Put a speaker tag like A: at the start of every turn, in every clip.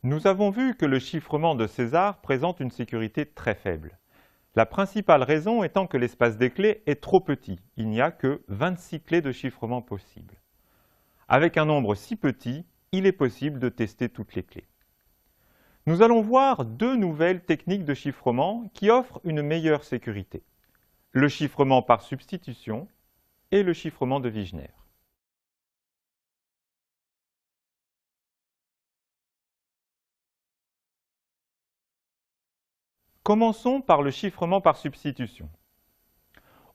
A: Nous avons vu que le chiffrement de César présente une sécurité très faible. La principale raison étant que l'espace des clés est trop petit. Il n'y a que 26 clés de chiffrement possibles. Avec un nombre si petit, il est possible de tester toutes les clés. Nous allons voir deux nouvelles techniques de chiffrement qui offrent une meilleure sécurité. Le chiffrement par substitution et le chiffrement de Wigner. Commençons par le chiffrement par substitution.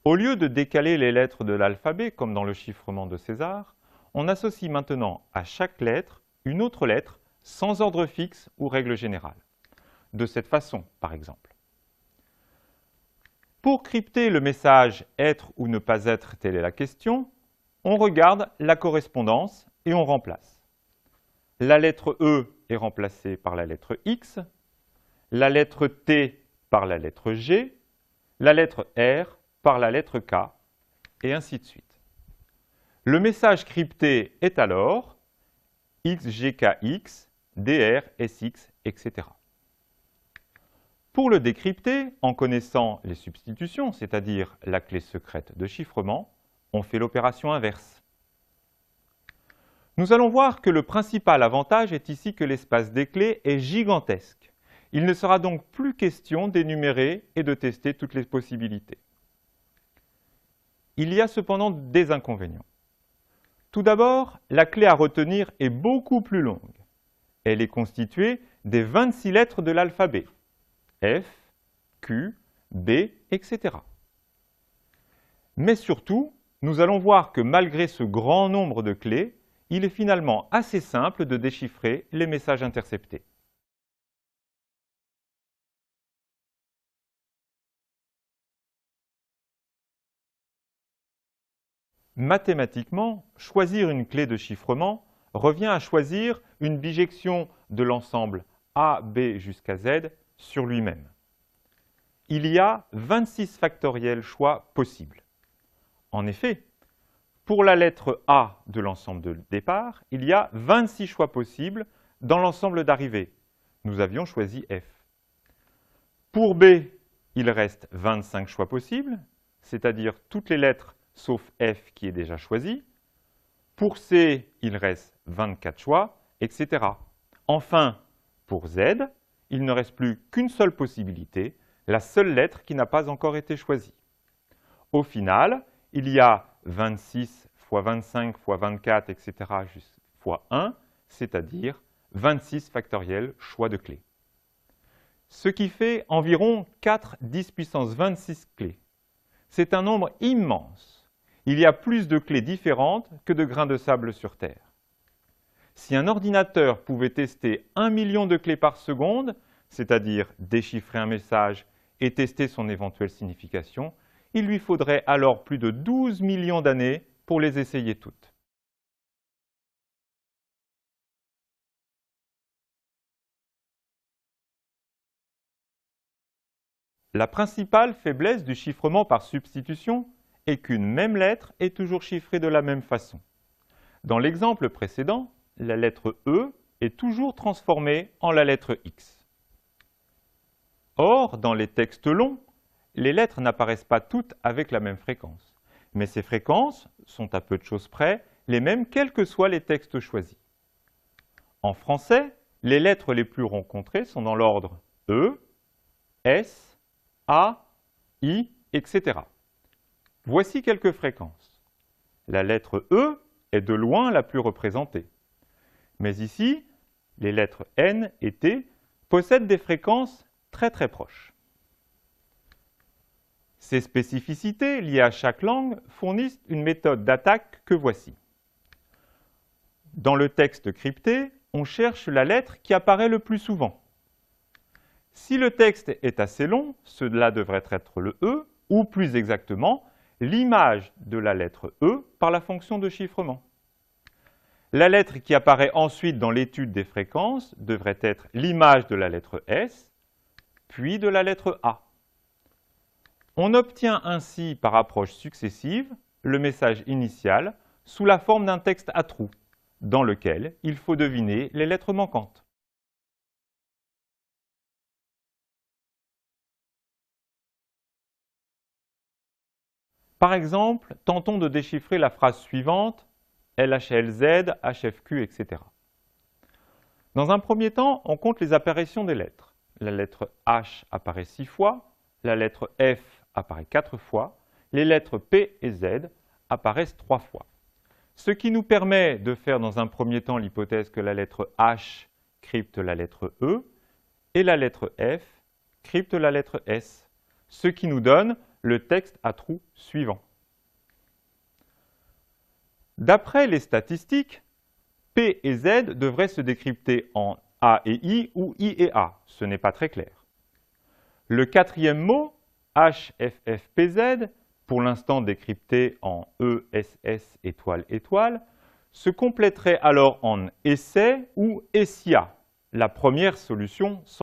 A: Au lieu de décaler les lettres de l'alphabet, comme dans le chiffrement de César, on associe maintenant à chaque lettre une autre lettre sans ordre fixe ou règle générale. De cette façon, par exemple. Pour crypter le message « être ou ne pas être, telle est la question », on regarde la correspondance et on remplace. La lettre E est remplacée par la lettre X, la lettre T par la lettre G, la lettre R par la lettre K, et ainsi de suite. Le message crypté est alors XGKX, DR, SX, etc. Pour le décrypter, en connaissant les substitutions, c'est-à-dire la clé secrète de chiffrement, on fait l'opération inverse. Nous allons voir que le principal avantage est ici que l'espace des clés est gigantesque. Il ne sera donc plus question d'énumérer et de tester toutes les possibilités. Il y a cependant des inconvénients. Tout d'abord, la clé à retenir est beaucoup plus longue. Elle est constituée des 26 lettres de l'alphabet. F, Q, B, etc. Mais surtout, nous allons voir que malgré ce grand nombre de clés, il est finalement assez simple de déchiffrer les messages interceptés. Mathématiquement, choisir une clé de chiffrement revient à choisir une bijection de l'ensemble A, B jusqu'à Z sur lui-même. Il y a 26 factoriels choix possibles. En effet, pour la lettre A de l'ensemble de départ, il y a 26 choix possibles dans l'ensemble d'arrivée. Nous avions choisi F. Pour B, il reste 25 choix possibles, c'est-à-dire toutes les lettres sauf F qui est déjà choisi. Pour C, il reste 24 choix, etc. Enfin, pour Z, il ne reste plus qu'une seule possibilité, la seule lettre qui n'a pas encore été choisie. Au final, il y a 26 fois 25 fois 24, etc. fois 1, c'est-à-dire 26 factoriels choix de clés. Ce qui fait environ 4 10 puissance 26 clés. C'est un nombre immense. Il y a plus de clés différentes que de grains de sable sur Terre. Si un ordinateur pouvait tester 1 million de clés par seconde, c'est-à-dire déchiffrer un message et tester son éventuelle signification, il lui faudrait alors plus de 12 millions d'années pour les essayer toutes. La principale faiblesse du chiffrement par substitution est qu'une même lettre est toujours chiffrée de la même façon. Dans l'exemple précédent, la lettre E est toujours transformée en la lettre X. Or, dans les textes longs, les lettres n'apparaissent pas toutes avec la même fréquence. Mais ces fréquences sont à peu de choses près les mêmes quels que soient les textes choisis. En français, les lettres les plus rencontrées sont dans l'ordre E, S, A, I, etc. Voici quelques fréquences. La lettre E est de loin la plus représentée. Mais ici, les lettres N et T possèdent des fréquences très proches. Ces spécificités liées à chaque langue fournissent une méthode d'attaque que voici. Dans le texte crypté, on cherche la lettre qui apparaît le plus souvent. Si le texte est assez long, cela devrait être le E, ou plus exactement, l'image de la lettre E par la fonction de chiffrement. La lettre qui apparaît ensuite dans l'étude des fréquences devrait être l'image de la lettre S, puis de la lettre A. On obtient ainsi, par approche successive, le message initial sous la forme d'un texte à trous, dans lequel il faut deviner les lettres manquantes. Par exemple, tentons de déchiffrer la phrase suivante, LHLZ, HFQ, etc. Dans un premier temps, on compte les apparitions des lettres. La lettre H apparaît 6 fois, la lettre F apparaît 4 fois, les lettres P et Z apparaissent 3 fois. Ce qui nous permet de faire dans un premier temps l'hypothèse que la lettre H crypte la lettre E et la lettre F crypte la lettre S, ce qui nous donne le texte à trous suivant. D'après les statistiques, P et Z devraient se décrypter en A et I ou I et A. Ce n'est pas très clair. Le quatrième mot, HFFPZ, pour l'instant décrypté en ESS étoile étoile, se compléterait alors en essai ou essia, la première solution